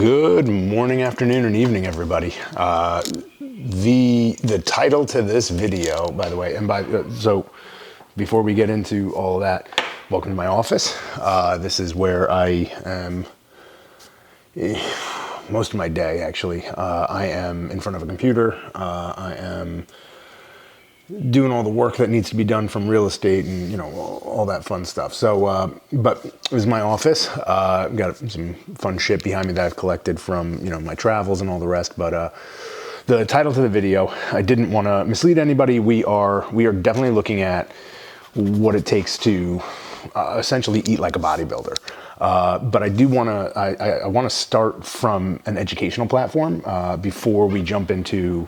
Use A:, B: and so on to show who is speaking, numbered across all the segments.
A: Good morning, afternoon, and evening, everybody. The title to this video, by the way, so before we get into all of that, welcome to my office. This is where I am most of my day, actually. I am in front of a computer. I am doing all the work that needs to be done from real estate and, all that fun stuff. So, but it was my office. I've got some fun shit behind me that I've collected from, my travels and all the rest. But the title to the video, I didn't want to mislead anybody. We are definitely looking at what it takes to essentially eat like a bodybuilder. But I do want to, I want to start from an educational platform before we jump into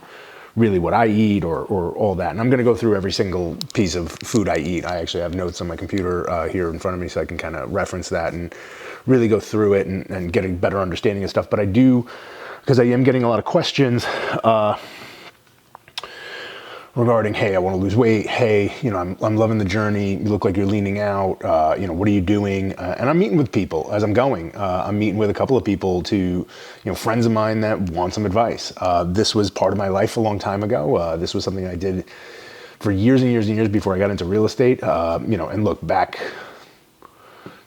A: really what I eat or all that. And I'm going to go through every single piece of food I eat. I actually have notes on my computer here in front of me so I can kind of reference that and really go through it and get a better understanding of stuff. But I do, because I am getting a lot of questions regarding, hey, I want to lose weight. Hey, I'm loving the journey. You look like you're leaning out. What are you doing? And I'm meeting with people as I'm going. I'm meeting with a couple of people friends of mine that want some advice. This was part of my life a long time ago. This was something I did for years and years and years before I got into real estate. And look back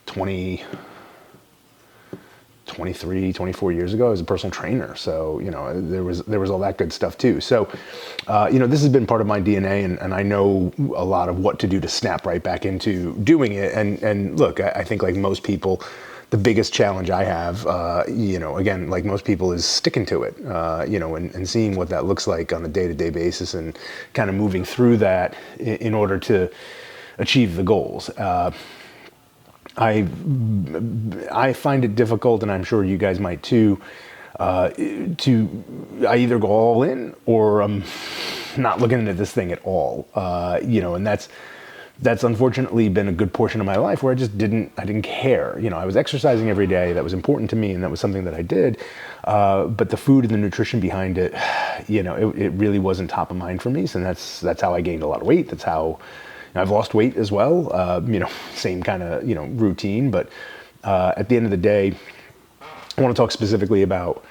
A: 23, 24 years ago, I was a personal trainer. So, there was all that good stuff too. So, this has been part of my DNA and I know a lot of what to do to snap right back into doing it. And look, I think like most people, the biggest challenge I have, again, like most people is sticking to it, and seeing what that looks like on a day-to-day basis and kind of moving through that in order to achieve the goals. I find it difficult, and I'm sure you guys might too, I either go all in or I'm not looking into this thing at all, and that's unfortunately been a good portion of my life where I didn't care. I was exercising every day. That was important to me, and that was something that I did. But the food and the nutrition behind it, it really wasn't top of mind for me. So that's how I gained a lot of weight. That's how I've lost weight as well, same kind of, routine. But at the end of the day, I want to talk specifically about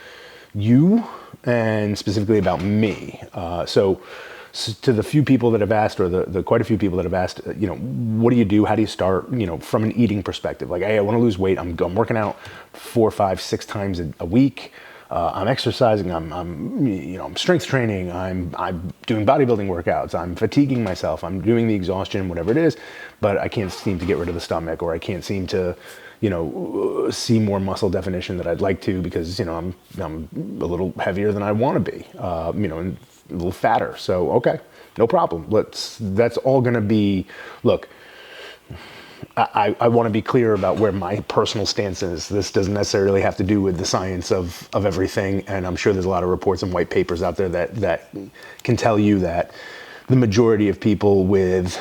A: you and specifically about me. So to the few people that have asked, or the quite a few people that have asked, what do you do? How do you start, from an eating perspective? Like, hey, I want to lose weight. I'm working out 4, 5, 6 times a week. I'm exercising, I'm strength training, I'm doing bodybuilding workouts, I'm fatiguing myself, I'm doing the exhaustion, whatever it is, but I can't seem to get rid of the stomach, or I can't seem to, see more muscle definition that I'd like to, because, I'm a little heavier than I want to be, and a little fatter. So, okay, no problem. That's all going to be, look, I want to be clear about where my personal stance is. This doesn't necessarily have to do with the science of everything. And I'm sure there's a lot of reports and white papers out there that can tell you that the majority of people with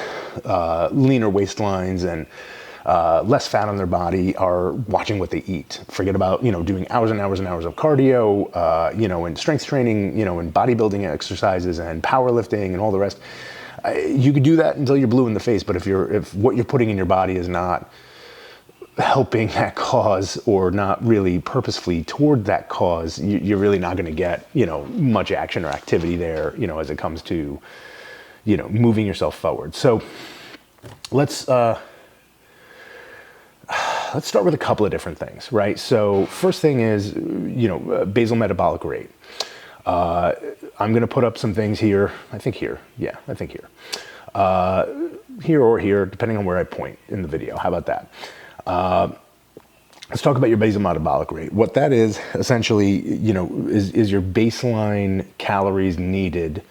A: leaner waistlines and less fat on their body are watching what they eat. Forget about, doing hours and hours and hours of cardio, and strength training, and bodybuilding exercises and powerlifting and all the rest. You could do that until you're blue in the face, but if what you're putting in your body is not helping that cause or not really purposefully toward that cause, you're really not going to get, much action or activity there, as it comes to, moving yourself forward. So let's start with a couple of different things, right? So first thing is, basal metabolic rate. I'm going to put up some things here. I think here. Yeah, I think here. Here or here, depending on where I point in the video. How about that? Let's talk about your basal metabolic rate. What that is essentially, is your baseline calories needed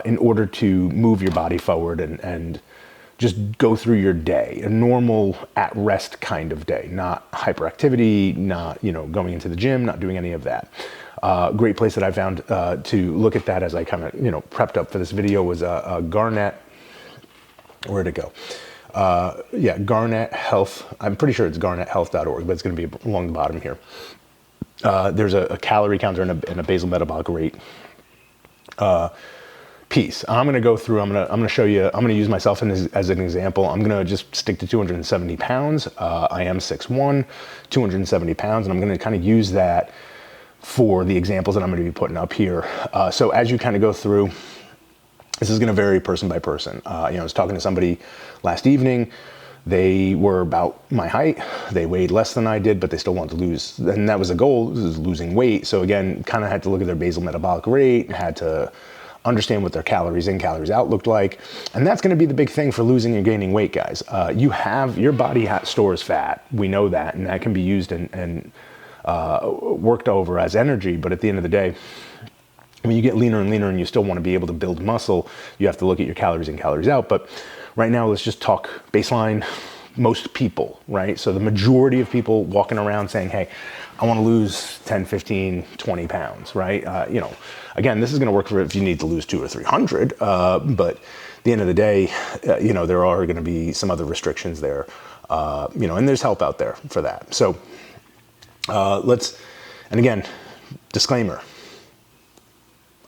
A: in order to move your body forward and just go through your day, a normal at-rest kind of day, not hyperactivity, not, going into the gym, not doing any of that. Great place that I found to look at that as I kind of, prepped up for this video was Garnet. Where'd it go? Garnet Health. I'm pretty sure it's garnethealth.org, but it's going to be along the bottom here. There's a calorie counter and a basal metabolic rate piece. I'm going to go through, I'm going to show you, I'm going to use myself as an example. I'm going to just stick to 270 pounds. I am 6'1", 270 pounds, and I'm going to kind of use that for the examples that I'm going to be putting up here. So as you kind of go through, this is going to vary person by person. I was talking to somebody last evening. They were about my height. They weighed less than I did, but they still wanted to lose. And that was the goal, was losing weight. So again, kind of had to look at their basal metabolic rate, had to understand what their calories in, calories out looked like. And that's going to be the big thing for losing and gaining weight, guys. Your body stores fat. We know that, and that can be used and worked over as energy. But at the end of the day, when you get leaner and leaner and you still want to be able to build muscle, you have to look at your calories in, calories out. But right now, let's just talk baseline. Most people, right? So the majority of people walking around saying, hey, I want to lose 10, 15, 20 pounds, right? Again, this is going to work for if you need to lose 200 or 300, but at the end of the day, there are going to be some other restrictions there, and there's help out there for that. So and again, disclaimer,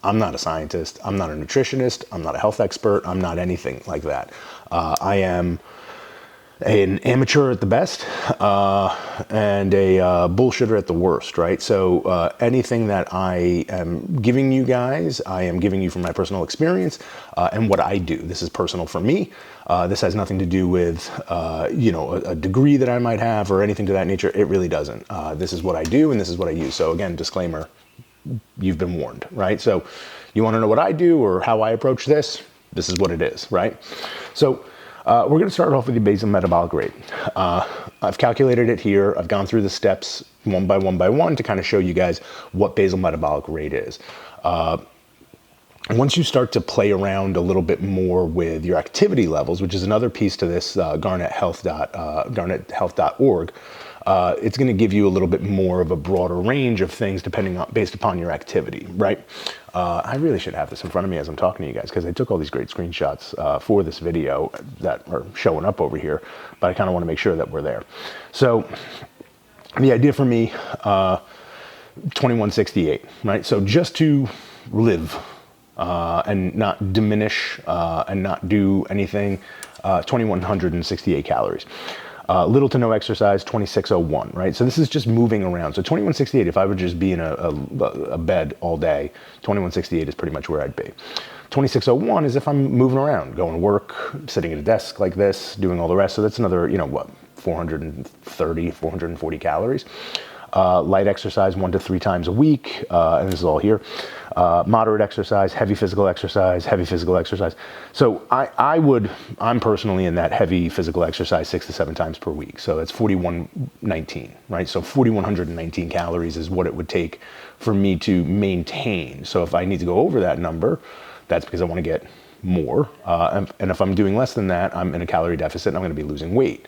A: I'm not a scientist, I'm not a nutritionist, I'm not a health expert, I'm not anything like that. I am an amateur at the best, and a bullshitter at the worst, right? So anything that I am giving you guys, I am giving you from my personal experience and what I do. This is personal for me. This has nothing to do with, a degree that I might have or anything to that nature. It really doesn't. This is what I do and this is what I use. So again, disclaimer, you've been warned, right? So you want to know what I do or how I approach this? This is what it is, right? So we're going to start off with the basal metabolic rate. I've calculated it here. I've gone through the steps one by one to kind of show you guys what basal metabolic rate is. Once you start to play around a little bit more with your activity levels, which is another piece to this garnethealth.org, it's going to give you a little bit more of a broader range of things based upon your activity, right? I really should have this in front of me as I'm talking to you guys, because I took all these great screenshots for this video that are showing up over here, but I kind of want to make sure that we're there. So the idea for me, 2168, right? So just to live and not diminish and not do anything, 2168 calories. Little to no exercise, 2601, right? So this is just moving around. So 2168, if I would just be in a bed all day, 2168 is pretty much where I'd be. 2601 is if I'm moving around, going to work, sitting at a desk like this, doing all the rest. So that's another, 430, 440 calories. Light exercise 1 to 3 times a week, and this is all here. Moderate exercise, heavy physical exercise. So I'm personally in that heavy physical exercise 6 to 7 times per week. So it's 4119, right? So 4,119 calories is what it would take for me to maintain. So if I need to go over that number, that's because I want to get more. And if I'm doing less than that, I'm in a calorie deficit and I'm going to be losing weight.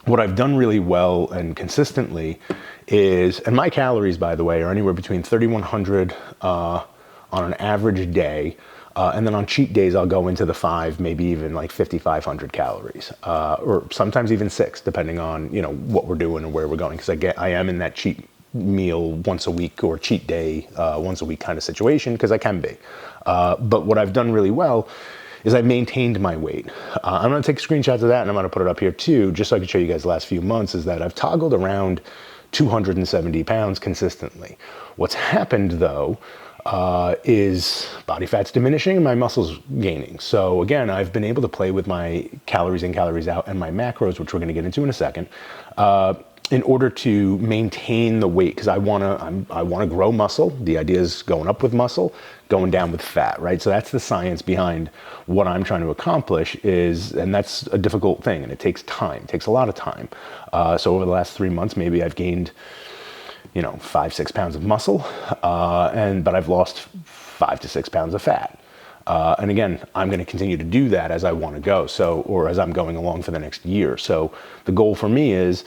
A: What I've done really well and consistently is, and my calories, by the way, are anywhere between 3,100 on an average day. And then on cheat days, I'll go into the 5, maybe even like 5,500 calories, or sometimes even 6, depending on, what we're doing and where we're going. Because I am in that cheat meal once a week or cheat day once a week kind of situation, because I can be. But what I've done really well is I've maintained my weight. I'm going to take screenshots of that and I'm going to put it up here too, just so I can show you guys the last few months, is that I've toggled around 270 pounds consistently. What's happened though, is body fat's diminishing and my muscles gaining. So again, I've been able to play with my calories in, calories out and my macros, which we're going to get into in a second, in order to maintain the weight, because I want to grow muscle. The idea is going up with muscle, going down with fat, right? So that's the science behind what I'm trying to accomplish and that's a difficult thing, and it takes time. It takes a lot of time. So over the last 3 months, maybe I've gained, 5-6 pounds of muscle, but I've lost 5 to 6 pounds of fat. And again, I'm going to continue to do that as I want to go. Or as I'm going along for the next year. So the goal for me is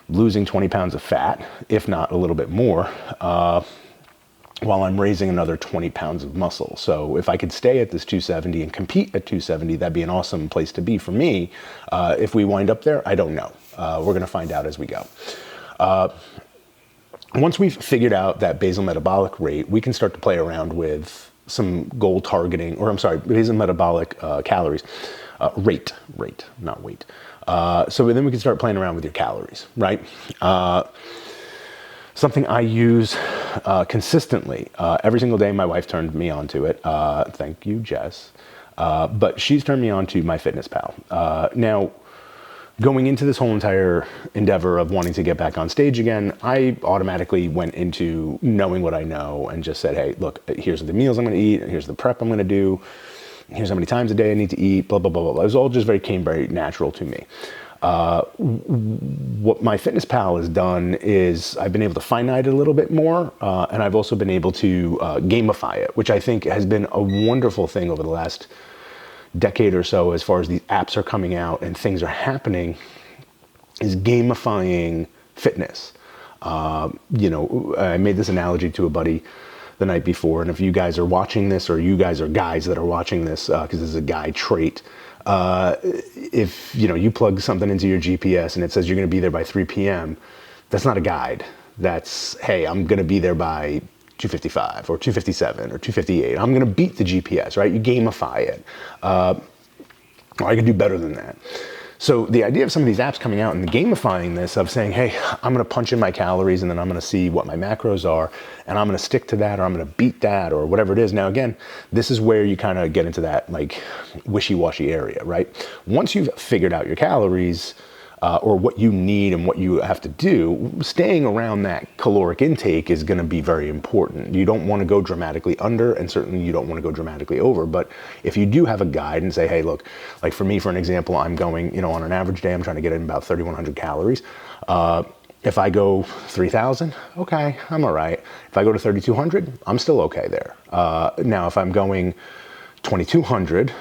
A: losing 20 pounds of fat, if not a little bit more, while I'm raising another 20 pounds of muscle. So if I could stay at this 270 and compete at 270, that'd be an awesome place to be for me. If we wind up there, I don't know. We're going to find out as we go. Once we've figured out that basal metabolic rate, we can start to play around with some goal targeting, basal metabolic calories, rate, not weight. So then we can start playing around with your calories, right? Something I use consistently every single day. My wife turned me onto it. Thank you, Jess. But she's turned me on to MyFitnessPal. Now, going into this whole entire endeavor of wanting to get back on stage again, I automatically went into knowing what I know and just said, hey, look, here's the meals I'm going to eat, here's the prep I'm going to do, here's how many times a day I need to eat, blah, blah, blah, blah. It was all just came very natural to me. What MyFitnessPal has done is I've been able to finite it a little bit more, and I've also been able to gamify it, which I think has been a wonderful thing over the last decade or so, as far as these apps are coming out and things are happening, is gamifying fitness. I made this analogy to a buddy the night before, and if you guys are watching this, or you guys are guys that are watching this, because this is a guy trait, if you plug something into your GPS and it says you're going to be there by 3 p.m., that's not a guide. That's, hey, I'm going to be there by 2:55 or 2:57 or 2:58. I'm going to beat the GPS, right? You gamify it. Or I can do better than that. So the idea of some of these apps coming out and gamifying this, of saying, hey, I'm going to punch in my calories and then I'm going to see what my macros are, and I'm going to stick to that, or I'm going to beat that, or whatever it is. Now, again, this is where you kind of get into that like wishy-washy area, right? Once you've figured out your calories, or what you need and what you have to do, staying around that caloric intake is going to be very important. You don't want to go dramatically under, and certainly you don't want to go dramatically over. But if you do have a guide and say, hey, look, like for me, for an example, I'm going, on an average day, I'm trying to get in about 3,100 calories. If I go 3,000, okay, I'm all right. If I go to 3,200, I'm still okay there. Now, if I'm going 2,200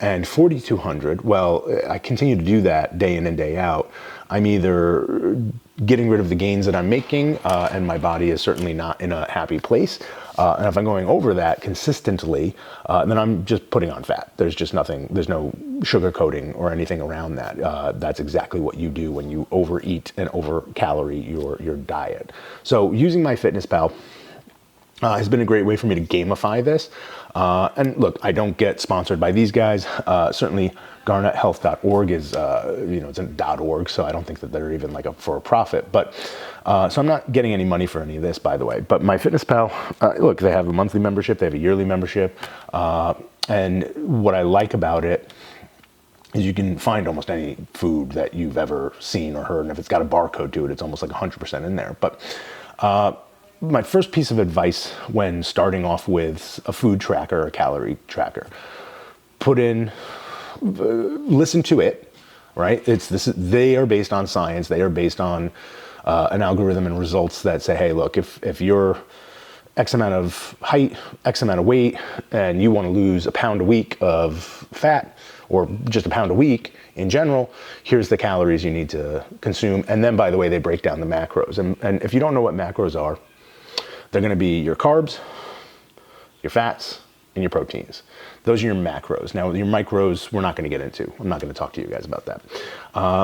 A: and 4,200, well, I continue to do that day in and day out. I'm either getting rid of the gains that I'm making, and my body is certainly not in a happy place. And if I'm going over that consistently, then I'm just putting on fat. There's just nothing, there's no sugar coating or anything around that. That's exactly what you do when you overeat and over calorie your diet. So using MyFitnessPal has been a great way for me to gamify this. And look, I don't get sponsored by these guys. Certainly garnethealth.org is, it's an .org, so I don't think that they're even like for a profit. But so I'm not getting any money for any of this, by the way. But MyFitnessPal, look, they have a monthly membership, they have a yearly membership. And what I like about it is you can find almost any food that you've ever seen or heard. And if it's got a barcode to it, it's almost like 100% in there. But my first piece of advice when starting off with a food tracker or a calorie tracker, listen to it, right? They are based on science. They are based on an algorithm and results that say, hey, look, if you're X amount of height, X amount of weight, and you want to lose a pound a week of fat, or just a pound a week in general, here's the calories you need to consume. And then, by the way, they break down the macros. And if you don't know what macros are, they're going to be your carbs, your fats, and your proteins. Those are your macros. Now, your micros, we're not going to get into. I'm not going to talk to you guys about that.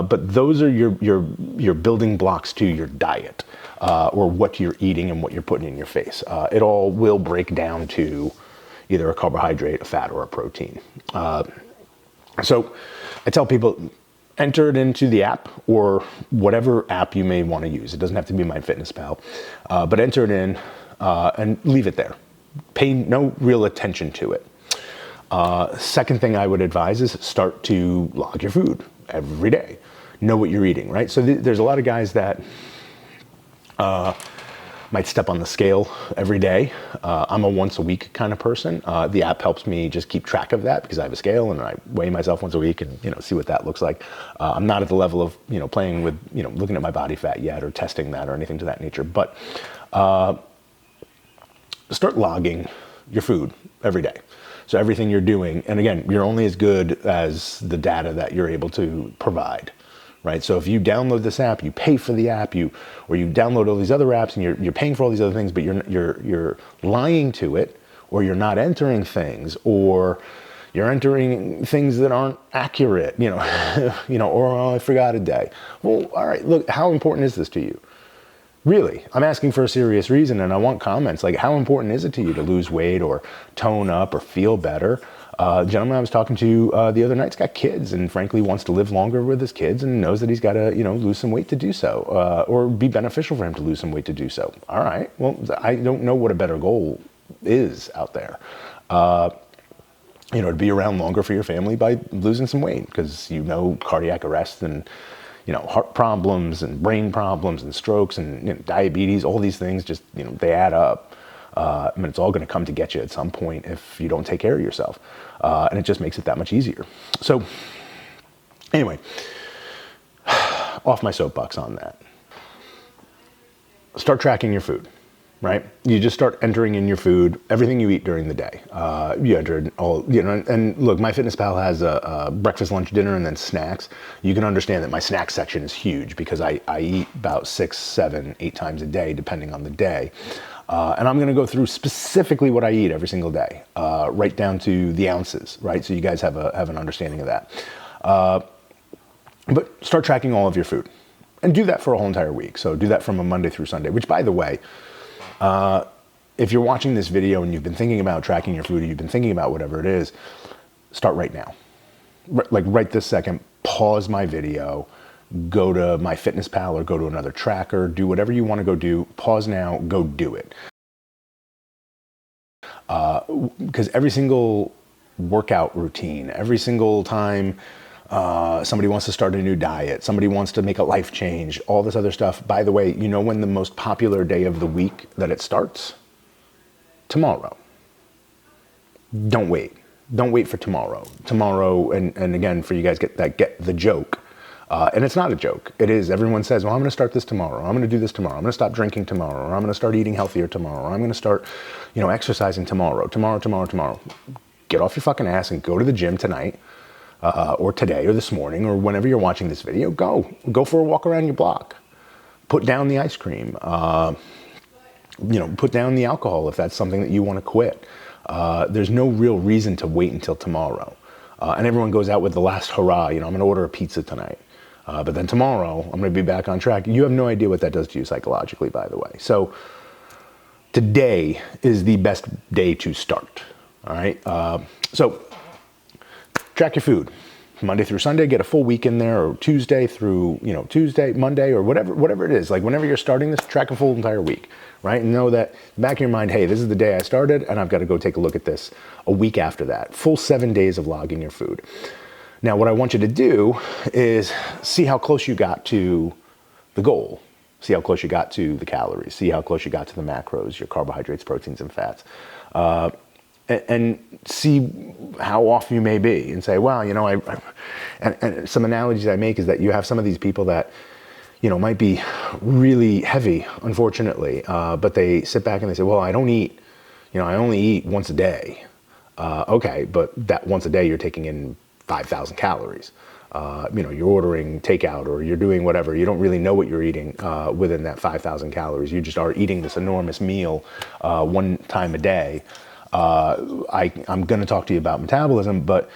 A: But those are your building blocks to your diet, or what you're eating and what you're putting in your face. It all will break down to either a carbohydrate, a fat, or a protein. So I tell people, enter it into the app or whatever app you may want to use. It doesn't have to be MyFitnessPal, but enter it in and leave it there. Pay no real attention to it. Second thing I would advise is start to log your food every day. Know what you're eating, right? So there's a lot of guys that might step on the scale every day. I'm a once a week kind of person. The app helps me just keep track of that because I have a scale and I weigh myself once a week and see what that looks like. I'm not at the level of playing with looking at my body fat yet or testing that or anything to that nature. But start logging your food every day. So everything you're doing, and again, you're only as good as the data that you're able to provide. Right? So if you download this app, you pay for the app, or you download all these other apps and you're paying for all these other things, but you're lying to it, or you're not entering things, or you're entering things that aren't accurate, or I forgot a day. Well, all right, look, how important is this to you? Really, I'm asking for a serious reason, and I want comments like, how important is it to you to lose weight or tone up or feel better? Gentleman I was talking to the other night's got kids and frankly wants to live longer with his kids and knows that he's got to, lose some weight to do so, or be beneficial for him to lose some weight to do so. All right, well, I don't know what a better goal is out there. To be around longer for your family by losing some weight because, cardiac arrest and, heart problems and brain problems and strokes and diabetes, all these things just, they add up. It's all going to come to get you at some point if you don't take care of yourself. And it just makes it that much easier. So anyway, off my soapbox on that. Start tracking your food, right? You just start entering in your food, everything you eat during the day. You enter all, and look, MyFitnessPal has a breakfast, lunch, dinner, and then snacks. You can understand that my snack section is huge because I eat about 6, 7, 8 times a day, depending on the day. And I'm going to go through specifically what I eat every single day, right down to the ounces, right? So you guys have an understanding of that. But start tracking all of your food and do that for a whole entire week. So do that from a Monday through Sunday, which by the way, if you're watching this video and you've been thinking about tracking your food or you've been thinking about whatever it is, start right now. Like right this second, pause my video, go to MyFitnessPal or go to another tracker, do whatever you want to go do, pause now, go do it. Because every single workout routine, every single time somebody wants to start a new diet, somebody wants to make a life change, all this other stuff. By the way, you know when the most popular day of the week that it starts? Tomorrow. Don't wait. Don't wait for tomorrow. Tomorrow, and again, for you guys get the joke. And it's not a joke. It is. Everyone says, well, I'm going to start this tomorrow. I'm going to do this tomorrow. I'm going to stop drinking tomorrow. Or I'm going to start eating healthier tomorrow. Or I'm going to start, exercising tomorrow. Tomorrow. Get off your fucking ass and go to the gym tonight, or today, or this morning, or whenever you're watching this video. Go for a walk around your block. Put down the ice cream. Put down the alcohol if that's something that you want to quit. There's no real reason to wait until tomorrow. And everyone goes out with the last hurrah. I'm going to order a pizza tonight. But then tomorrow, I'm going to be back on track. You have no idea what that does to you psychologically, by the way. So today is the best day to start. All right. So track your food Monday through Sunday, get a full week in there, or Tuesday through, Tuesday, Monday, or whatever it is. Like whenever you're starting this, track a full entire week, right? And know that in the back of your mind, hey, this is the day I started and I've got to go take a look at this a week after that. Full 7 days of logging your food. Now, what I want you to do is see how close you got to the goal. See how close you got to the calories. See how close you got to the macros, your carbohydrates, proteins, and fats. And see how off you may be and say, well, and some analogies I make is that you have some of these people that, might be really heavy, unfortunately, but they sit back and they say, well, I don't eat, I only eat once a day. Okay, but that once a day you're taking in 5,000 calories. You're ordering takeout or you're doing whatever. You don't really know what you're eating within that 5,000 calories. You just are eating this enormous meal one time a day. I'm going to talk to you about metabolism, but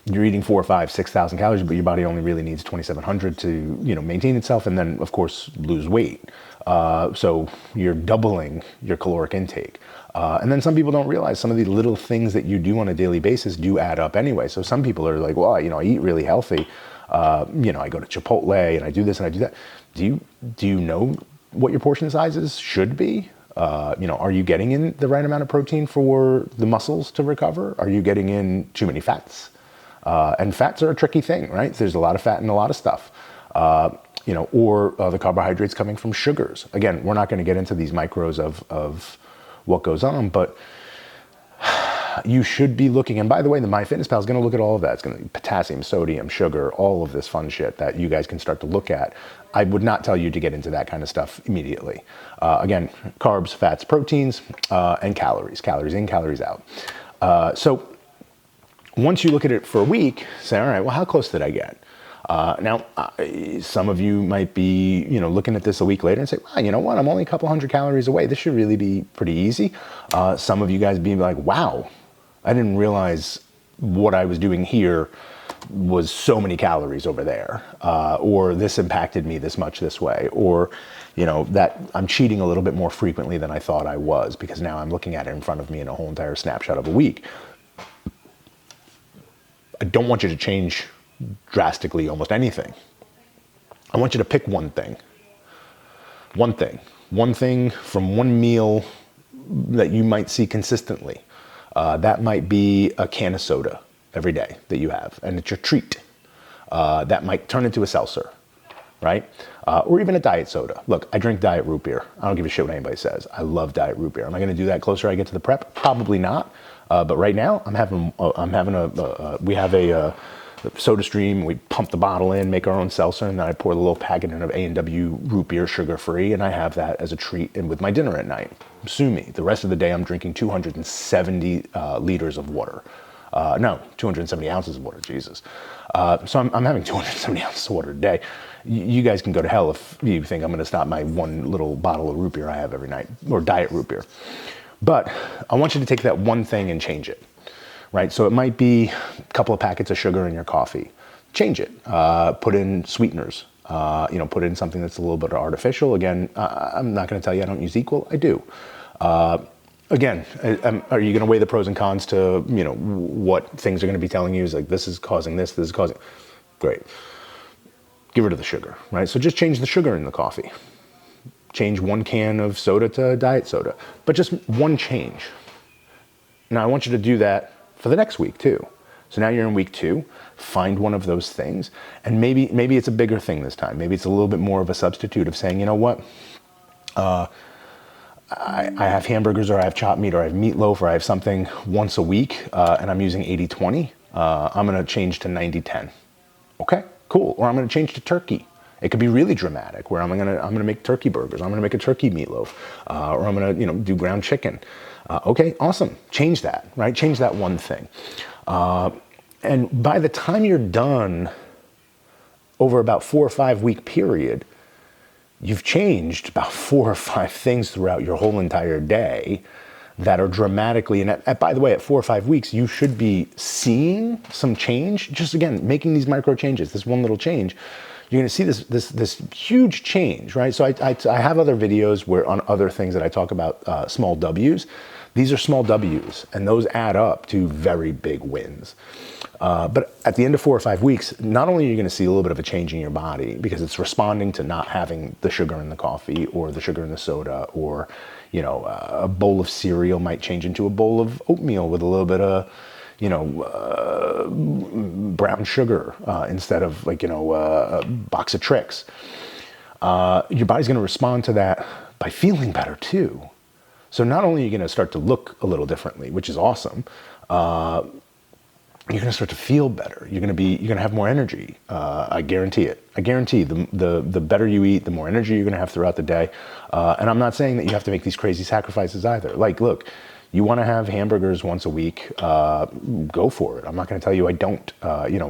A: you're eating 4,000, 5,000, 6,000 calories, but your body only really needs 2,700 to, maintain itself and then, of course, lose weight. So you're doubling your caloric intake. And then some people don't realize some of the little things that you do on a daily basis do add up anyway. So some people are like, well, I eat really healthy. I go to Chipotle and I do this and I do that. Do you know what your portion sizes should be? Are you getting in the right amount of protein for the muscles to recover? Are you getting in too many fats? And fats are a tricky thing, right? There's a lot of fat in a lot of stuff. Or the carbohydrates coming from sugars. Again, we're not going to get into these micros of what goes on, but you should be looking, and by the way, the MyFitnessPal is going to look at all of that. It's going to be potassium, sodium, sugar, all of this fun shit that you guys can start to look at. I would not tell you to get into that kind of stuff immediately. Again, carbs, fats, proteins, and calories. Calories in, calories out. So once you look at it for a week, say, all right, well, how close did I get? Now, some of you might be, looking at this a week later and say, well, you know what? I'm only a couple hundred calories away. This should really be pretty easy. Some of you guys be like, wow, I didn't realize what I was doing here was so many calories over there. Or this impacted me this much this way. Or, that I'm cheating a little bit more frequently than I thought I was because now I'm looking at it in front of me in a whole entire snapshot of a week. don't want you to change drastically almost anything. I want you to pick one thing from one meal that you might see consistently. That might be a can of soda every day that you have, and it's your treat. That might turn into a seltzer, right? Or even a diet soda. Look, I drink diet root beer. I don't give a shit what anybody says. I love diet root beer. Am I going to do that closer I get to the prep? Probably not. But right now, we have a soda stream. We pump the bottle in, make our own seltzer, and then I pour the little packet in of A&W root beer, sugar-free, and I have that as a treat and with my dinner at night. Sue me. The rest of the day, I'm drinking 270 liters of water. No, 270 ounces of water, Jesus. So I'm having 270 ounces of water a day. You guys can go to hell if you think I'm going to stop my one little bottle of root beer I have every night, or diet root beer. But I want you to take that one thing and change it, right? So it might be a couple of packets of sugar in your coffee. Change it. Put in sweeteners. Put in something that's a little bit artificial. Again, I'm not going to tell you I don't use Equal. I do. Again, are you going to weigh the pros and cons to, what things are going to be telling you is like, this is causing this is causing, great. Get rid of the sugar, right? So just change the sugar in the coffee. Change one can of soda to diet soda, but just one change. Now I want you to do that for the next week too. So now you're in week 2, find one of those things, and maybe it's a bigger thing this time. Maybe it's a little bit more of a substitute of saying, you know what, I have hamburgers, or I have chopped meat, or I have meatloaf, or I have something once a week, and I'm using 80-20. I'm going to change to 90-10. Okay, cool. Or I'm going to change to turkey. It could be really dramatic, where I'm going to make turkey burgers. I'm going to make a turkey meatloaf, or I'm going to do ground chicken. Okay, awesome. Change that, right? Change that one thing. And by the time you're done, over about 4 or 5 week period, you've changed about 4 or 5 things throughout your whole entire day that are dramatically, and by the way, at 4 or 5 weeks, you should be seeing some change. Just again, making these micro changes, this one little change, you're going to see this huge change, right? So I have other videos where on other things that I talk about small W's. These are small W's, and those add up to very big wins. But at the end of 4 or 5 weeks, not only are you going to see a little bit of a change in your body because it's responding to not having the sugar in the coffee or the sugar in the soda, or a bowl of cereal might change into a bowl of oatmeal with a little bit of brown sugar instead of a box of Trix. Your body's going to respond to that by feeling better too. So not only are you going to start to look a little differently, which is awesome, you're going to start to feel better. You're going to have more energy. I guarantee it. I guarantee the better you eat, the more energy you're going to have throughout the day. And I'm not saying that you have to make these crazy sacrifices either. Like, look, you want to have hamburgers once a week, go for it. I'm not going to tell you I don't.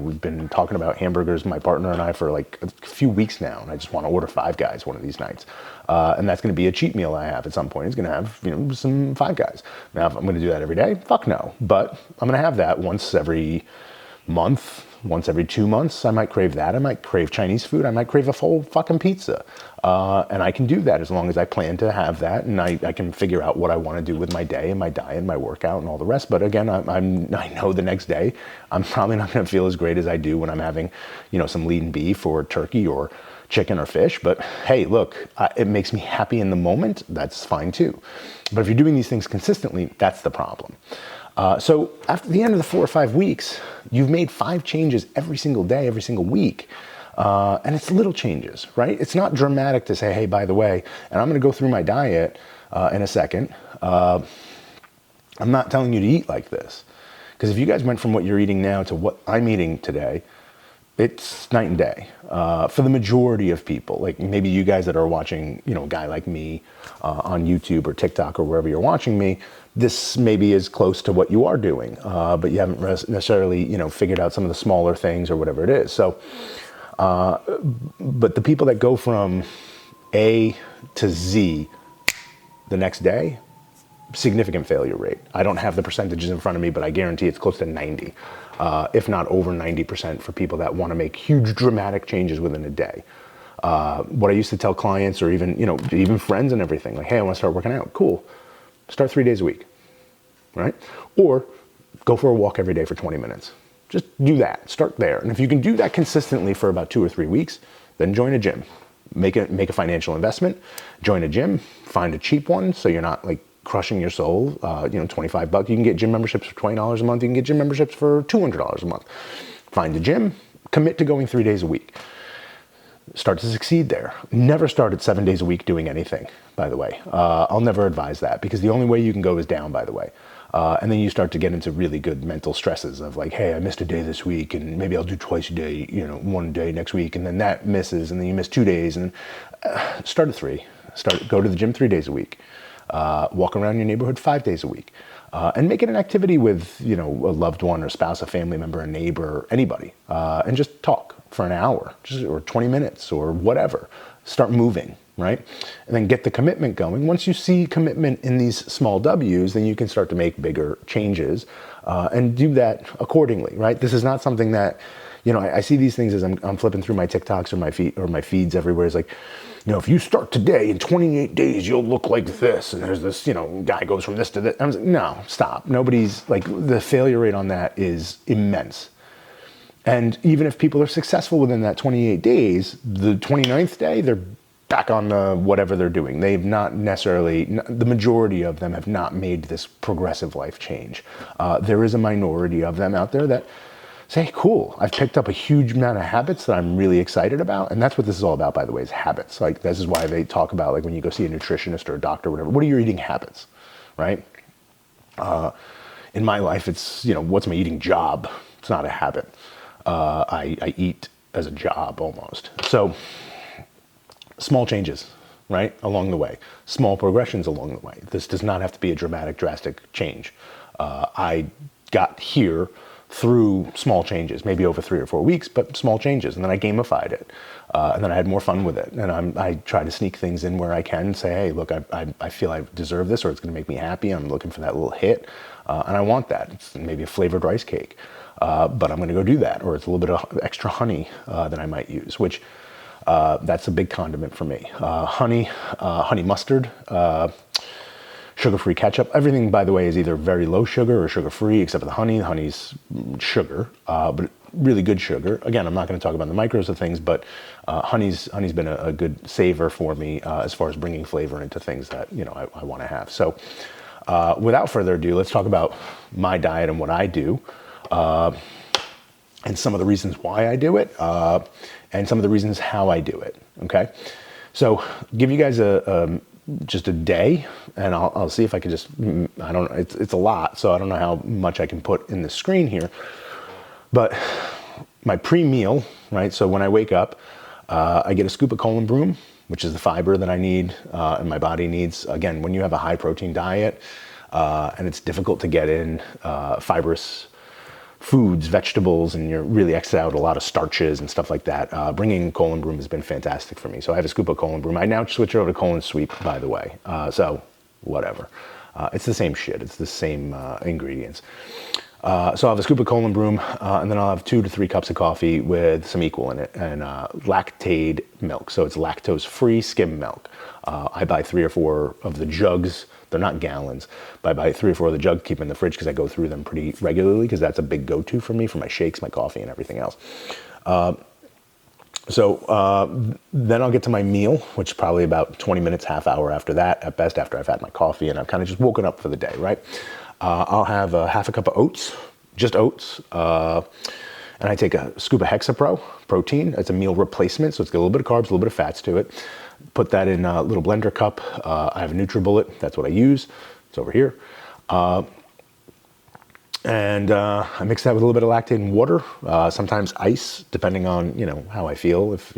A: We've been talking about hamburgers, my partner and I, for like a few weeks now, and I just want to order 5 Guys one of these nights. And that's going to be a cheat meal I have at some point. It's going to have, some 5 Guys. Now, if I'm going to do that every day, fuck no. But I'm going to have that once every month, once every 2 months. I might crave that. I might crave Chinese food. I might crave a full fucking pizza. And I can do that as long as I plan to have that, and I can figure out what I want to do with my day and my diet and my workout and all the rest. But again, I know the next day I'm probably not going to feel as great as I do when I'm having, some lean beef or turkey or chicken or fish. But hey, look, it makes me happy in the moment. That's fine too. But if you're doing these things consistently, that's the problem. So after the end of the 4 or 5 weeks, you've made 5 changes every single day, every single week. And it's little changes, right? It's not dramatic to say, hey, by the way, and I'm going to go through my diet in a second. I'm not telling you to eat like this. Because if you guys went from what you're eating now to what I'm eating today, it's night and day. For the majority of people, like maybe you guys that are watching, a guy like me on YouTube or TikTok or wherever you're watching me, this maybe is close to what you are doing, but you haven't necessarily, figured out some of the smaller things or whatever it is. So, but the people that go from A to Z the next day, significant failure rate. I don't have the percentages in front of me, but I guarantee it's close to 90, if not over 90% for people that want to make huge dramatic changes within a day. What I used to tell clients, or even, even friends and everything, like, hey, I want to start working out. Cool. Start 3 days a week, right? Or go for a walk every day for 20 minutes. Just do that, start there. And if you can do that consistently for about 2 or 3 weeks, then join a gym. Make a financial investment, join a gym, find a cheap one so you're not like crushing your soul. $25. You can get gym memberships for $20 a month. You can get gym memberships for $200 a month. Find a gym, commit to going 3 days a week. Start to succeed there. Never start at 7 days a week doing anything, by the way. I'll never advise that because the only way you can go is down, by the way. And then you start to get into really good mental stresses of like, hey, I missed a day this week and maybe I'll do twice a day, 1 day next week, and then that misses, and then you miss 2 days, and start at 3. Go to the gym 3 days a week. Walk around your neighborhood 5 days a week. And make it an activity with, a loved one or spouse, a family member, a neighbor, anybody, and just talk for an hour, or 20 minutes or whatever. Start moving, right? And then get the commitment going. Once you see commitment in these small W's, then you can start to make bigger changes and do that accordingly, right? This is not something that, I see these things as I'm flipping through my TikToks or my feeds everywhere. It's like, if you start today, in 28 days, you'll look like this. And there's this, guy goes from this to this. I was like, no, stop. Nobody's like, the failure rate on that is immense. And even if people are successful within that 28 days, the 29th day, they're back on whatever they're doing. They've not necessarily, the majority of them have not made this progressive life change. There is a minority of them out there that say, cool, I've picked up a huge amount of habits that I'm really excited about. And that's what this is all about, by the way, is habits. Like, this is why they talk about, like, when you go see a nutritionist or a doctor or whatever, what are your eating habits, right? In my life, it's, what's my eating job? It's not a habit. I eat as a job almost. So small changes, right, along the way. Small progressions along the way. This does not have to be a drastic change. I got here through small changes, maybe over 3 or 4 weeks, but small changes. And then I gamified it. And then I had more fun with it. And I try to sneak things in where I can, say, hey, look, I feel I deserve this, or it's going to make me happy. I'm looking for that little hit. And I want that. It's maybe a flavored rice cake. But I'm going to go do that. Or it's a little bit of extra honey that I might use, which that's a big condiment for me. Honey mustard, sugar-free ketchup. Everything, by the way, is either very low sugar or sugar-free, except for the honey. The honey's sugar, but really good sugar. Again, I'm not going to talk about the micros of things, but honey's been a good saver for me as far as bringing flavor into things that I want to have. So without further ado, let's talk about my diet and what I do, and some of the reasons why I do it, and some of the reasons how I do it. Okay, so give you guys just a day, and I'll see if I can just, I don't know, it's a lot, so I don't know how much I can put in the screen here, but my pre-meal, right? So when I wake up, I get a scoop of colon broom, which is the fiber that I need and my body needs. Again, when you have a high protein diet and it's difficult to get in fibrous foods, vegetables, and you're really exiting out a lot of starches and stuff like that, bringing colon broom has been fantastic for me. So I have a scoop of colon broom. I now switch over to colon sweep, by the way. So whatever. It's the same shit. It's the same ingredients. So I'll have a scoop of colon broom, and then I'll have 2 to 3 cups of coffee with some equal in it, and lactated milk. So it's lactose-free skim milk. I buy 3 or 4 of the jugs. They're not gallons, but I buy 3 or 4 of the jugs, keep them in the fridge because I go through them pretty regularly, because that's a big go-to for me for my shakes, my coffee, and everything else. Then I'll get to my meal, which is probably about 20 minutes, half hour after that, at best, after I've had my coffee and I've kind of just woken up for the day, right? I'll have half a cup of oats, just oats, and I take a scoop of Hexapro protein. It's a meal replacement, so it's got a little bit of carbs, a little bit of fats to it. Put that in a little blender cup. I have a NutriBullet. That's what I use. It's over here. And I mix that with a little bit of lactate and water, sometimes ice, depending on, how I feel. If,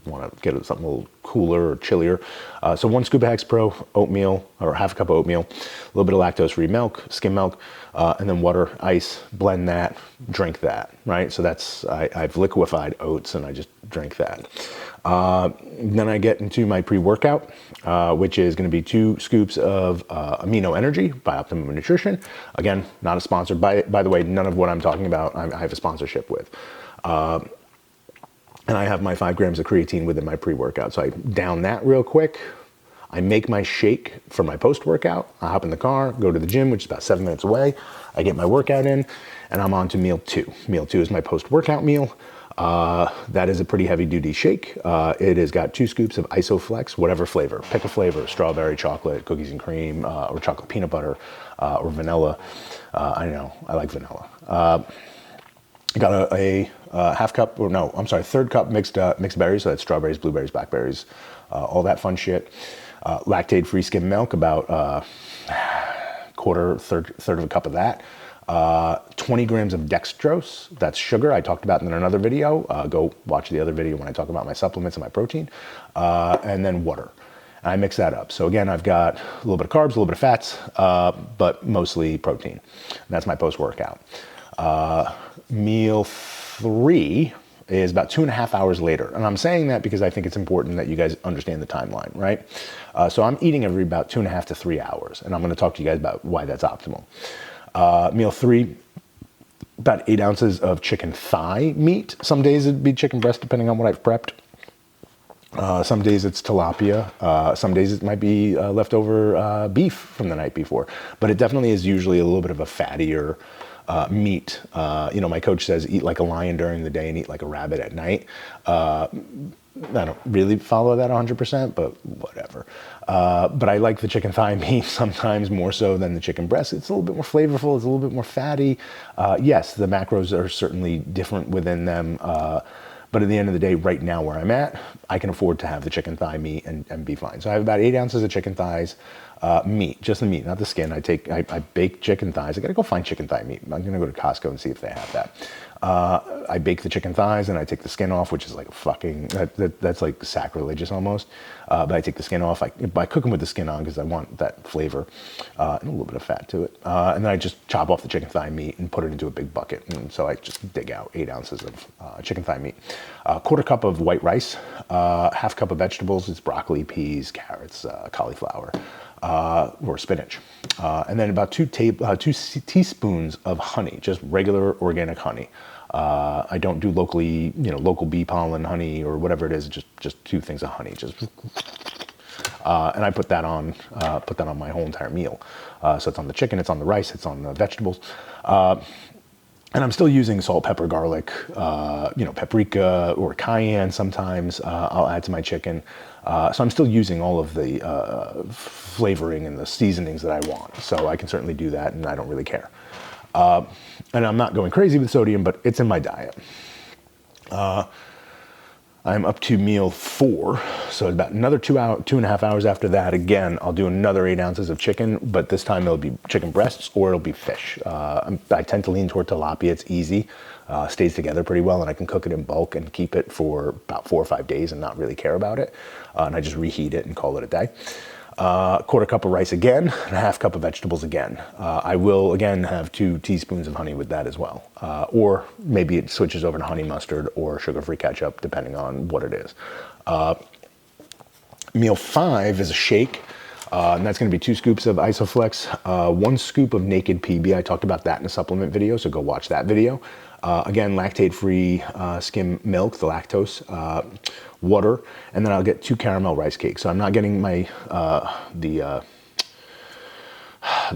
A: want to get something a little cooler or chillier. So 1 scoop of Hexapro, oatmeal, or half a cup of oatmeal, a little bit of lactose-free milk, skim milk, and then water, ice, blend that, drink that, right? So I've liquefied oats and I just drink that. Then I get into my pre-workout, which is going to be 2 scoops of Amino Energy by Optimum Nutrition. Again, not a sponsor. By the way, none of what I'm talking about I have a sponsorship with. And I have my 5 grams of creatine within my pre-workout. So I down that real quick. I make my shake for my post-workout. I hop in the car, go to the gym, which is about 7 minutes away. I get my workout in, and I'm on to meal 2. Meal 2 is my post-workout meal. That is a pretty heavy-duty shake. It has got 2 scoops of Isoflex, whatever flavor. Pick a flavor: strawberry, chocolate, cookies and cream, or chocolate peanut butter, or vanilla. I know, I like vanilla. Got a half cup, or no, I'm sorry, third cup mixed berries. So that's strawberries, blueberries, blackberries, all that fun shit. Lactate-free skim milk, about third of a cup of that. 20 grams of dextrose, that's sugar, I talked about in another video. Go watch the other video when I talk about my supplements and my protein. And then water. And I mix that up. So again, I've got a little bit of carbs, a little bit of fats, but mostly protein. And that's my post-workout. Meal 3 is about 2.5 hours later. And I'm saying that because I think it's important that you guys understand the timeline, right? So I'm eating every about 2.5 to 3 hours. And I'm going to talk to you guys about why that's optimal. Meal 3, about 8 ounces of chicken thigh meat. Some days it'd be chicken breast, depending on what I've prepped. Some days it's tilapia. Some days it might be leftover beef from the night before. But it definitely is usually a little bit of a fattier meat. My coach says eat like a lion during the day and eat like a rabbit at night. I don't really follow that 100%, but whatever. But I like the chicken thigh meat sometimes more so than the chicken breast. It's a little bit more flavorful. It's a little bit more fatty. Yes, the macros are certainly different within them. But at the end of the day, right now where I'm at, I can afford to have the chicken thigh meat and be fine. So I have about 8 ounces of chicken thighs, meat, just the meat, not the skin. I bake chicken thighs. I gotta go find chicken thigh meat. I'm gonna go to Costco and see if they have that. I bake the chicken thighs and I take the skin off, which is like that's like sacrilegious almost. But I take the skin off. I cook them with the skin on because I want that flavor and a little bit of fat to it. And then I just chop off the chicken thigh meat and put it into a big bucket. And so I just dig out 8 ounces of chicken thigh meat. Quarter cup of white rice, half cup of vegetables. It's broccoli, peas, carrots, cauliflower, or spinach. And then about 2 teaspoons of honey, just regular organic honey. I don't do local bee pollen honey or whatever it is. Just 2 things of honey. And I put that on my whole entire meal. So it's on the chicken, it's on the rice, it's on the vegetables. And I'm still using salt, pepper, garlic, paprika or cayenne sometimes. I'll add to my chicken. So I'm still using all of the flavoring and the seasonings that I want. So I can certainly do that, and I don't really care. And I'm not going crazy with sodium, but it's in my diet. I'm up to meal 4, so about another 2.5 hours after that. Again, I'll do another 8 ounces of chicken, but this time it'll be chicken breasts or it'll be fish. I tend to lean toward tilapia. It's easy, stays together pretty well, and I can cook it in bulk and keep it for about 4 or 5 days and not really care about it. And I just reheat it and call it a day. Quarter cup of rice again, and a half cup of vegetables again. I will again have 2 teaspoons of honey with that as well. Or maybe it switches over to honey mustard or sugar-free ketchup, depending on what it is. Meal 5 is a shake, and that's gonna be 2 scoops of Isoflex, 1 scoop of Naked PB. I talked about that in a supplement video, so go watch that video. Again, lactate-free skim milk, the lactose, water, and then I'll get 2 caramel rice cakes. So I'm not getting my the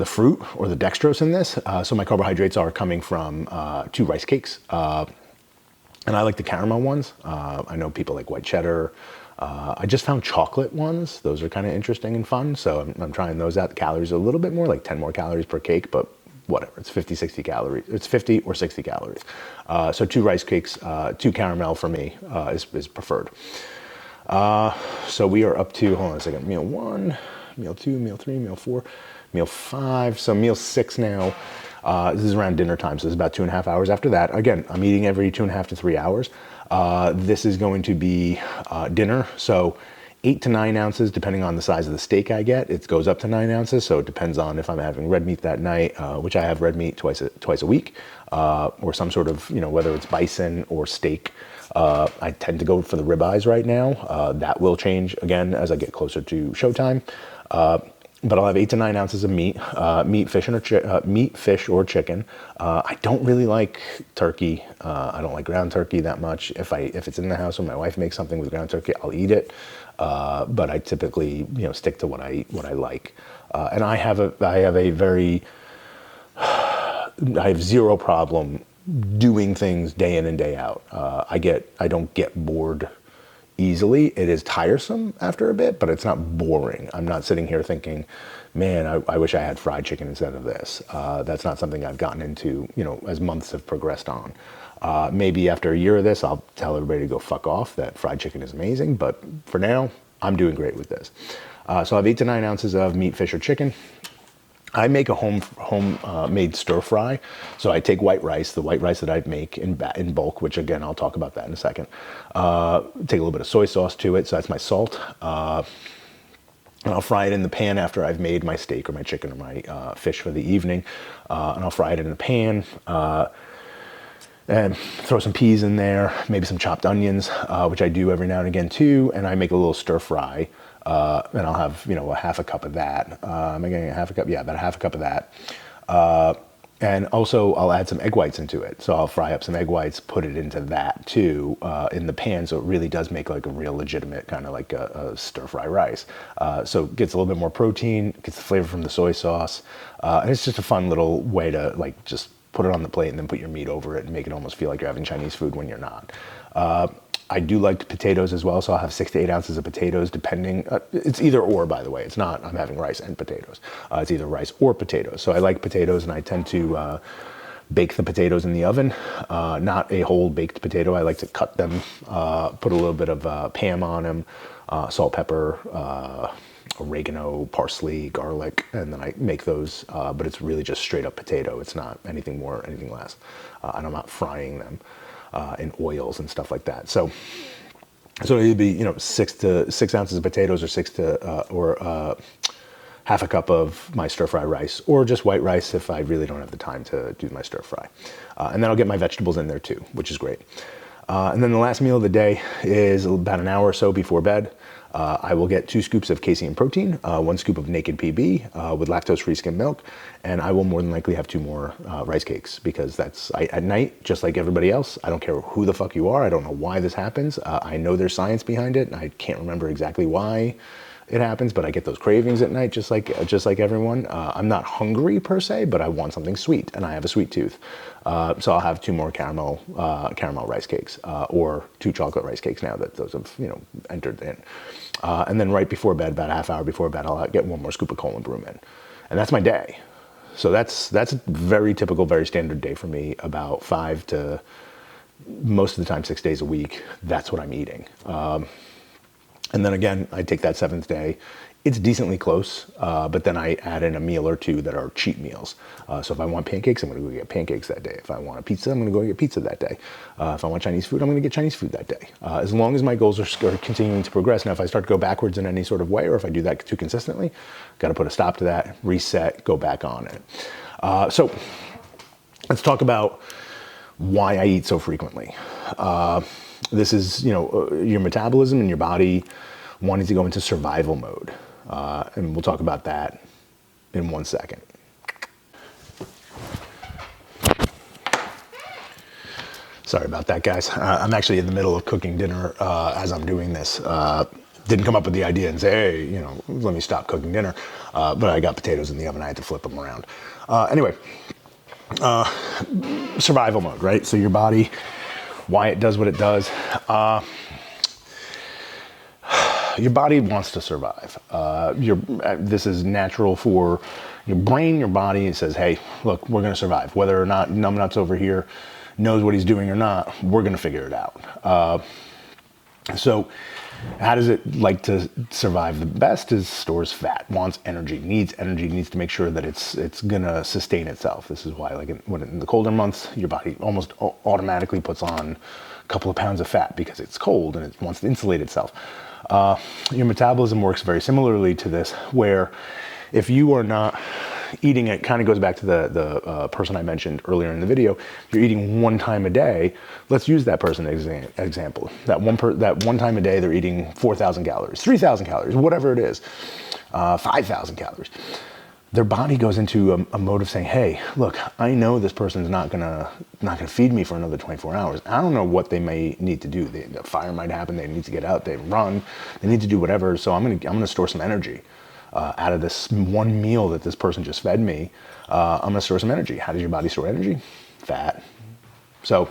A: fruit or the dextrose in this. So my carbohydrates are coming from 2 rice cakes. And I like the caramel ones. I know people like white cheddar. I just found chocolate ones. Those are kind of interesting and fun. So I'm trying those out. The calories are a little bit more, like 10 more calories per cake, but whatever, it's 50, 60 calories. It's 50 or 60 calories. So 2 rice cakes, 2 caramel for me is preferred. So we are up to, hold on a second, meal 1, meal 2, meal 3, meal 4, meal 5. So meal 6 now. This is around dinner time, so it's about 2.5 hours after that. Again, I'm eating every 2.5 to 3 hours. This is going to be dinner. So 8 to 9 ounces, depending on the size of the steak I get. It goes up to 9 ounces, so it depends on if I'm having red meat that night, which I have red meat twice a week, or some sort of, whether it's bison or steak. I tend to go for the ribeyes right now. That will change again as I get closer to showtime. but I'll have 8 to 9 ounces of meat, meat, fish, or chicken. I don't really like turkey. I don't like ground turkey that much. If it's in the house or my wife makes something with ground turkey, I'll eat it. But I typically, stick to what I like. And I have zero problem doing things day in and day out. I don't get bored easily. It is tiresome after a bit, but it's not boring. I'm not sitting here thinking, man, I wish I had fried chicken instead of this. That's not something I've gotten into, as months have progressed on. Maybe after a year of this, I'll tell everybody to go fuck off, that fried chicken is amazing. But for now, I'm doing great with this. So I have 8 to 9 ounces of meat, fish, or chicken. I make a homemade stir fry. So I take white rice, the white rice that I make in bulk, which again, I'll talk about that in a second. Take a little bit of soy sauce to it. So that's my salt. And I'll fry it in the pan after I've made my steak or my chicken or my fish for the evening. And I'll fry it in a pan. And throw some peas in there, maybe some chopped onions, which I do every now and again too. And I make a little stir fry. And I'll have, a half a cup of that. Am I getting a half a cup? Yeah, about a half a cup of that. And also I'll add some egg whites into it. So I'll fry up some egg whites, put it into that too, in the pan. So it really does make like a real legitimate kind of like a stir fry rice. So it gets a little bit more protein, gets the flavor from the soy sauce. And it's just a fun little way to like just put it on the plate and then put your meat over it and make it almost feel like you're having Chinese food when you're not. I do like potatoes as well, so I'll have 6 to 8 ounces of potatoes, depending. It's either or, by the way. It's not I'm having rice and potatoes. It's either rice or potatoes. So I like potatoes, and I tend to bake the potatoes in the oven. Not a whole baked potato. I like to cut them, put a little bit of Pam on them, salt, pepper, oregano, parsley, garlic, and then I make those, but it's really just straight up potato. It's not anything more, anything less. And I'm not frying them in oils and stuff like that. So it'd be, 6 ounces of potatoes, or half a cup of my stir fry rice, or just white rice if I really don't have the time to do my stir fry. And then I'll get my vegetables in there too, which is great. And then the last meal of the day is about an hour or so before bed. I will get 2 scoops of casein protein, 1 scoop of naked PB with lactose-free skim milk, and I will more than likely have 2 more rice cakes, because at night, just like everybody else, I don't care who the fuck you are. I don't know why this happens. I know there's science behind it, and I can't remember exactly why it happens, but I get those cravings at night, just like everyone. I'm not hungry per se, but I want something sweet, and I have a sweet tooth. So I'll have 2 more caramel rice cakes, or 2 chocolate rice cakes now that those have entered in. And then right before bed, about a half hour before bed, I'll get 1 more scoop of colon brew in, and that's my day. So that's a very typical, very standard day for me. About 5 to most of the time 6 days a week. That's what I'm eating. And then again, I take that 7th day. It's decently close, but then I add in a meal or 2 that are cheat meals. So if I want pancakes, I'm going to go get pancakes that day. If I want a pizza, I'm going to go get pizza that day. If I want Chinese food, I'm going to get Chinese food that day. As long as my goals are continuing to progress. Now, if I start to go backwards in any sort of way, or if I do that too consistently, got to put a stop to that, reset, go back on it. So let's talk about why I eat so frequently. This is, your metabolism and your body wanting to go into survival mode. And we'll talk about that in 1 second. Sorry about that, guys. I'm actually in the middle of cooking dinner as I'm doing this. Didn't come up with the idea and say, hey, let me stop cooking dinner. But I got potatoes in the oven. I had to flip them around. Anyway, survival mode, right? So your body, why it does what it does. Your body wants to survive. This is natural for your brain, your body. It says, hey, look, we're going to survive. Whether or not Numbnuts over here knows what he's doing or not, we're going to figure it out. So how does it like to survive the best? Is stores fat, wants energy, needs to make sure that it's going to sustain itself. This is why, like when in the colder months, your body almost automatically puts on a couple of pounds of fat because it's cold and it wants to insulate itself. Your metabolism works very similarly to this, where if you are not eating, it kind of goes back to the person I mentioned earlier in the video. If you're eating 1 time a day, let's use that person as an example. That one time a day, they're eating 4,000 calories, 3,000 calories, whatever it is. 5,000 calories. Their body goes into a mode of saying, hey, look, I know this person's not gonna feed me for another 24 hours. I don't know what they may need to do. The fire might happen, they need to get out, they run, they need to do whatever, so I'm gonna store some energy. Out of this one meal that this person just fed me, I'm gonna store some energy. How does your body store energy? Fat. So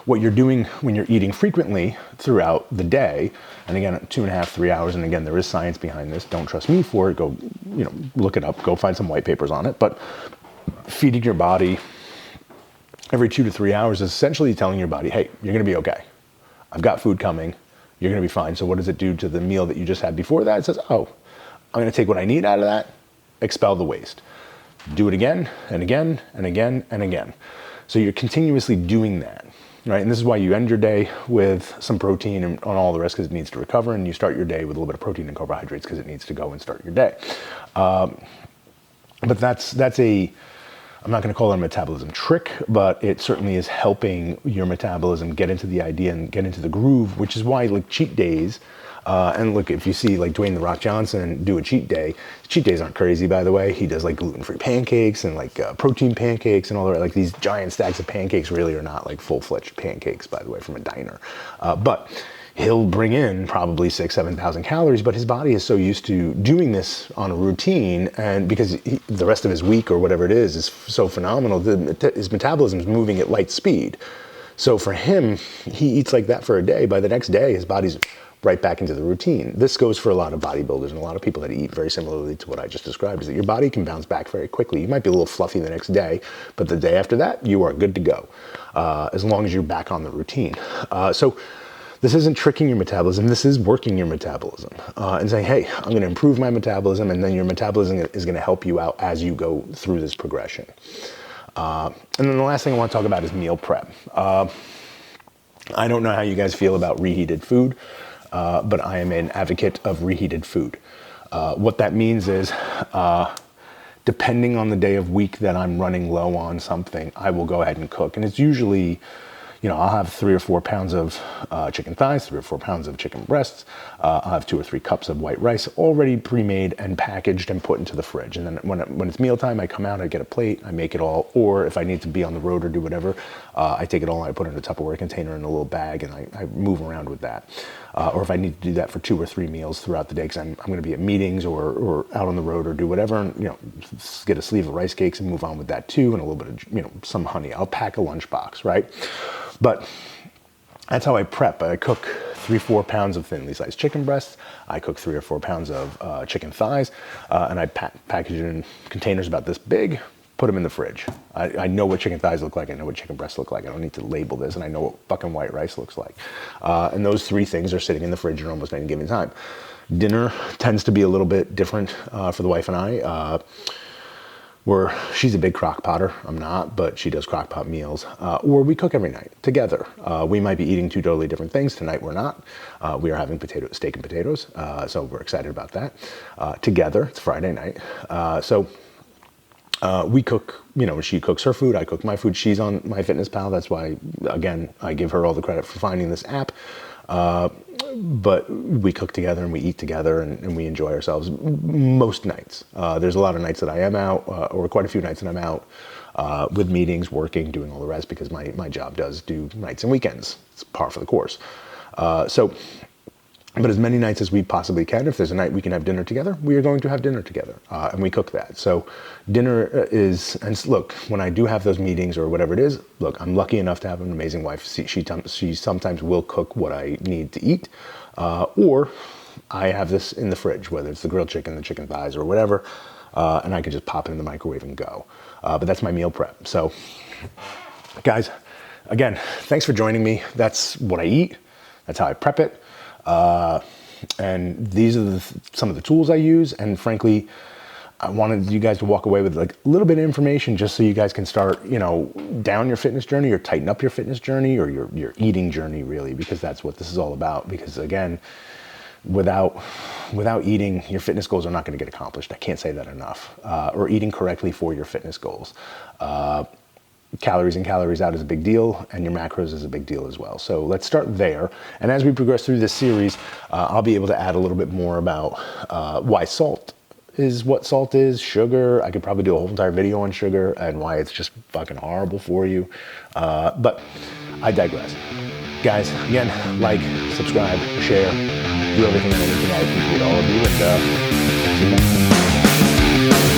A: what you're doing when you're eating frequently throughout the day, and again, 2.5, 3 hours, and again, there is science behind this. Don't trust me for it. Go, look it up. Go find some white papers on it. But feeding your body every 2 to 3 hours is essentially telling your body, hey, you're going to be okay. I've got food coming. You're going to be fine. So what does it do to the meal that you just had before that? It says, oh, I'm going to take what I need out of that, expel the waste. Do it again and again and again and again. So you're continuously doing that. Right, and this is why you end your day with some protein and on all the rest because it needs to recover, and you start your day with a little bit of protein and carbohydrates because it needs to go and start your day. But that's I'm not going to call it a metabolism trick, but it certainly is helping your metabolism get into the idea and get into the groove, which is why like cheat days. And look, if you see like Dwayne "The Rock" Johnson do a cheat day, cheat days aren't crazy, by the way. He does like gluten-free pancakes and like protein pancakes and all that. Like these giant stacks of pancakes really are not like full-fledged pancakes, by the way, from a diner. But he'll bring in probably 6,000, 7,000 calories, but his body is so used to doing this on a routine, and because the rest of his week or whatever it is so phenomenal, his metabolism is moving at light speed. So for him, he eats like that for a day. By the next day, his body's right back into the routine. This goes for a lot of bodybuilders and a lot of people that eat very similarly to what I just described, is that your body can bounce back very quickly. You might be a little fluffy the next day, but the day after that, you are good to go, as long as you're back on the routine. So this isn't tricking your metabolism, this is working your metabolism, and saying, hey, I'm gonna improve my metabolism, and then your metabolism is gonna help you out as you go through this progression. And then the last thing I wanna talk about is meal prep. I don't know how you guys feel about reheated food. But I am an advocate of reheated food. What that means is, depending on the day of week that I'm running low on something, I will go ahead and cook. And it's usually, I'll have 3 or 4 pounds of chicken thighs, 3 or 4 pounds of chicken breasts. I'll have 2 or 3 cups of white rice already pre-made and packaged and put into the fridge. And then when it's mealtime, I come out, I get a plate, I make it all. Or if I need to be on the road or do whatever, I take it all and I put it in a Tupperware container in a little bag, and I move around with that. Or if I need to do that for 2 or 3 meals throughout the day, because I'm going to be at meetings or out on the road or do whatever, and get a sleeve of rice cakes and move on with that too, and a little bit of some honey. I'll pack a lunchbox, right? But that's how I prep. I cook 3-4 pounds of thinly sliced chicken breasts. I cook 3 or 4 pounds of chicken thighs, and I package it in containers about this big. Put them in the fridge. I know what chicken thighs look like. I know what chicken breasts look like. I don't need to label this, and I know what fucking white rice looks like. And those 3 things are sitting in the fridge at almost any given time. Dinner tends to be a little bit different for the wife and I. She's a big crock potter. I'm not, but she does crock pot meals. Or we cook every night together. We might be eating 2 totally different things. Tonight we're not. We are having steak and potatoes. So we're excited about that. Together, it's Friday night. We cook, she cooks her food, I cook my food. She's on MyFitnessPal. That's why, again, I give her all the credit for finding this app. But we cook together and we eat together and we enjoy ourselves most nights. There's a lot of nights that I am out, or quite a few nights that I'm out with meetings, working, doing all the rest, because my job does do nights and weekends. It's par for the course. But as many nights as we possibly can, if there's a night we can have dinner together, we are going to have dinner together, and we cook that. So dinner is, and look, when I do have those meetings or whatever it is, look, I'm lucky enough to have an amazing wife. She sometimes will cook what I need to eat, or I have this in the fridge, whether it's the grilled chicken, the chicken thighs, or whatever, and I can just pop it in the microwave and go. But that's my meal prep. So guys, again, thanks for joining me. That's what I eat. That's how I prep it. And these are some of the tools I use. And frankly, I wanted you guys to walk away with like a little bit of information, just so you guys can start, down your fitness journey, or tighten up your fitness journey, or your eating journey, really, because that's what this is all about. Because again, without eating, your fitness goals are not going to get accomplished. I can't say that enough. Or eating correctly for your fitness goals. calories in, calories out is a big deal, and your macros is a big deal as well. So let's start there. And as we progress through this series, I'll be able to add a little bit more about why salt is what salt is, sugar. I could probably do a whole entire video on sugar and why it's just fucking horrible for you. But I digress. Guys, again, like, subscribe, share, do everything and anything. I appreciate all of you, and see you next time.